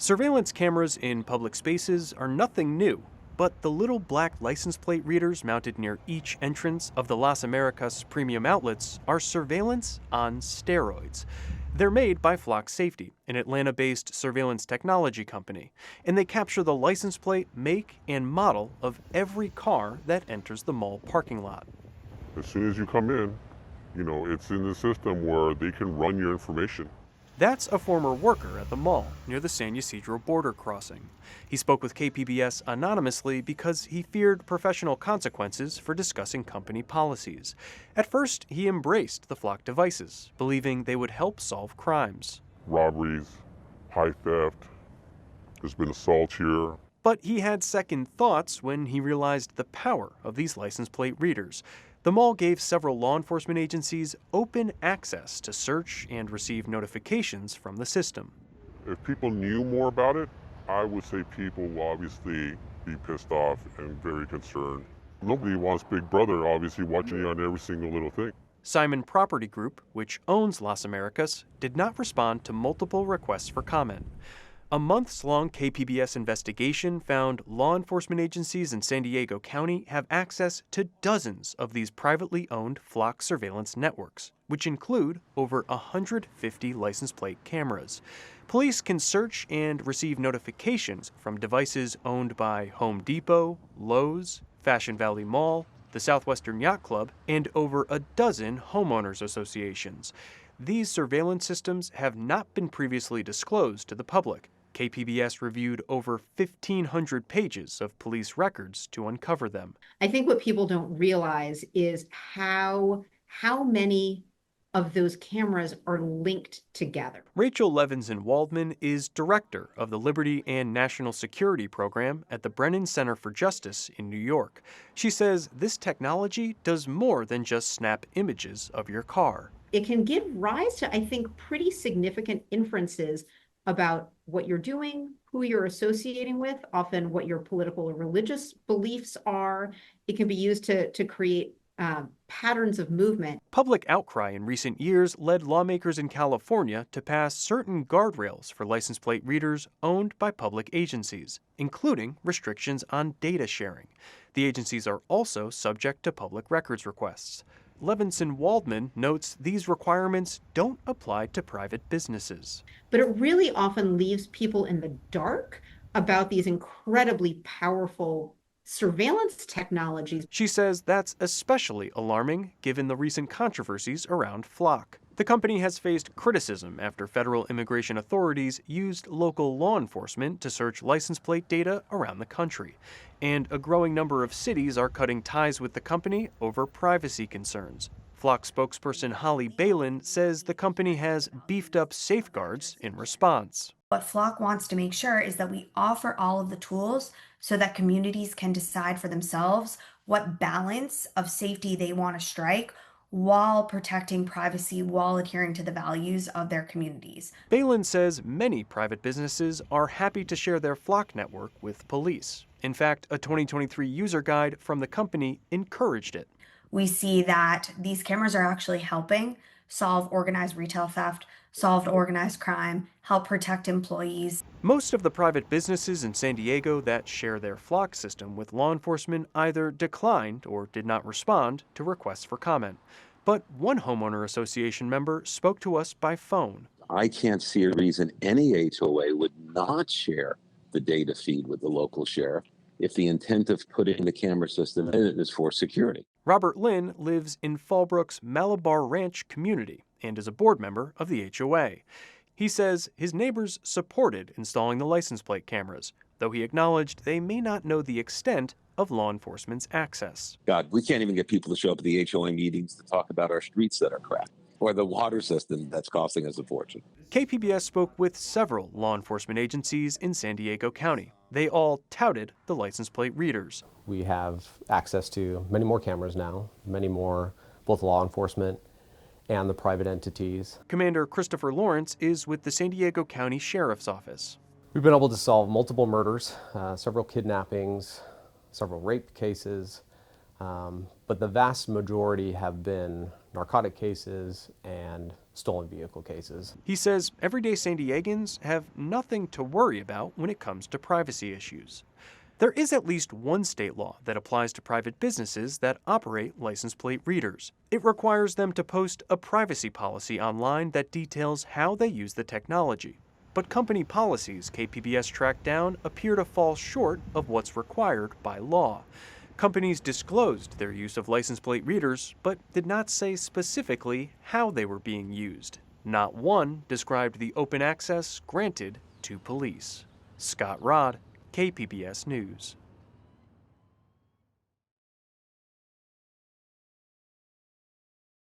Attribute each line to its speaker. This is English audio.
Speaker 1: Surveillance cameras in public spaces are nothing new, but the little black license plate readers mounted near each entrance of the Las Americas premium outlets are surveillance on steroids. They're made by Flock Safety, an Atlanta-based surveillance technology company, and they capture the license plate, make, and model of every car that enters the mall parking lot.
Speaker 2: As soon as you come in, it's in the system where they can run your information.
Speaker 1: That's a former worker at the mall near the San Ysidro border crossing. He spoke with KPBS anonymously because he feared professional consequences for discussing company policies. At first, he embraced the Flock devices, believing they would help solve crimes.
Speaker 2: Robberies, high theft, there's been assault here.
Speaker 1: But he had second thoughts when he realized the power of these license plate readers. The mall gave several law enforcement agencies open access to search and receive notifications from the system.
Speaker 2: If people knew more about it, I would say people will obviously be pissed off and very concerned. Nobody wants Big Brother obviously watching you on every single little thing.
Speaker 1: Simon Property Group, which owns Las Americas, did not respond to multiple requests for comment. A months-long KPBS investigation found law enforcement agencies in San Diego County have access to dozens of these privately owned Flock surveillance networks, which include over 150 license plate cameras. Police can search and receive notifications from devices owned by Home Depot, Lowe's, Fashion Valley Mall, the Southwestern Yacht Club, and over a dozen homeowners associations. These surveillance systems have not been previously disclosed to the public. KPBS reviewed over 1,500 pages of police records to uncover them.
Speaker 3: I think what people don't realize is how many of those cameras are linked together.
Speaker 1: Rachel Levinson-Waldman is director of the Liberty and National Security Program at the Brennan Center for Justice in New York. She says this technology does more than just snap images of your car.
Speaker 3: It can give rise to, I think, pretty significant inferences about what you're doing, who you're associating with, often what your political or religious beliefs are. It can be used to create patterns of movement.
Speaker 1: Public outcry in recent years led lawmakers in California to pass certain guardrails for license plate readers owned by public agencies, including restrictions on data sharing. The agencies are also subject to public records requests. Levinson-Waldman notes these requirements don't apply to private businesses.
Speaker 3: But it really often leaves people in the dark about these incredibly powerful surveillance technologies.
Speaker 1: She says that's especially alarming given the recent controversies around Flock. The company has faced criticism after federal immigration authorities used local law enforcement to search license plate data around the country. And a growing number of cities are cutting ties with the company over privacy concerns. Flock spokesperson Holly Balin says the company has beefed up safeguards in response.
Speaker 4: What Flock wants to make sure is that we offer all of the tools so that communities can decide for themselves what balance of safety they want to strike while protecting privacy, while adhering to the values of their communities.
Speaker 1: Balin says many private businesses are happy to share their Flock network with police. In fact, a 2023 user guide from the company encouraged it.
Speaker 4: We see that these cameras are actually helping solve organized retail theft, solve organized crime, help protect employees.
Speaker 1: Most of the private businesses in San Diego that share their Flock system with law enforcement either declined or did not respond to requests for comment. But one homeowner association member spoke to us by phone.
Speaker 5: I can't see a reason any HOA would not share the data feed with the local sheriff if the intent of putting the camera system in it is for security.
Speaker 1: Robert Lynn lives in Fallbrook's Malabar Ranch community and is a board member of the HOA. He says his neighbors supported installing the license plate cameras, though he acknowledged they may not know the extent of law enforcement's access.
Speaker 5: God, we can't even get people to show up at the HOA meetings to talk about our streets that are cracked or the water system that's costing us a fortune.
Speaker 1: KPBS spoke with several law enforcement agencies in San Diego County. They all touted the license plate readers.
Speaker 6: We have access to many more cameras now, many more, both law enforcement and the private entities.
Speaker 1: Commander Christopher Lawrence is with the San Diego County Sheriff's Office.
Speaker 6: We've been able to solve multiple murders, several kidnappings, several rape cases, but the vast majority have been narcotic cases and stolen vehicle cases.
Speaker 1: He says everyday San Diegans have nothing to worry about when it comes to privacy issues. There is at least one state law that applies to private businesses that operate license plate readers. It requires them to post a privacy policy online that details how they use the technology. But company policies KPBS tracked down appear to fall short of what's required by law. Companies disclosed their use of license plate readers, but did not say specifically how they were being used. Not one described the open access granted to police. Scott Rodd, KPBS News.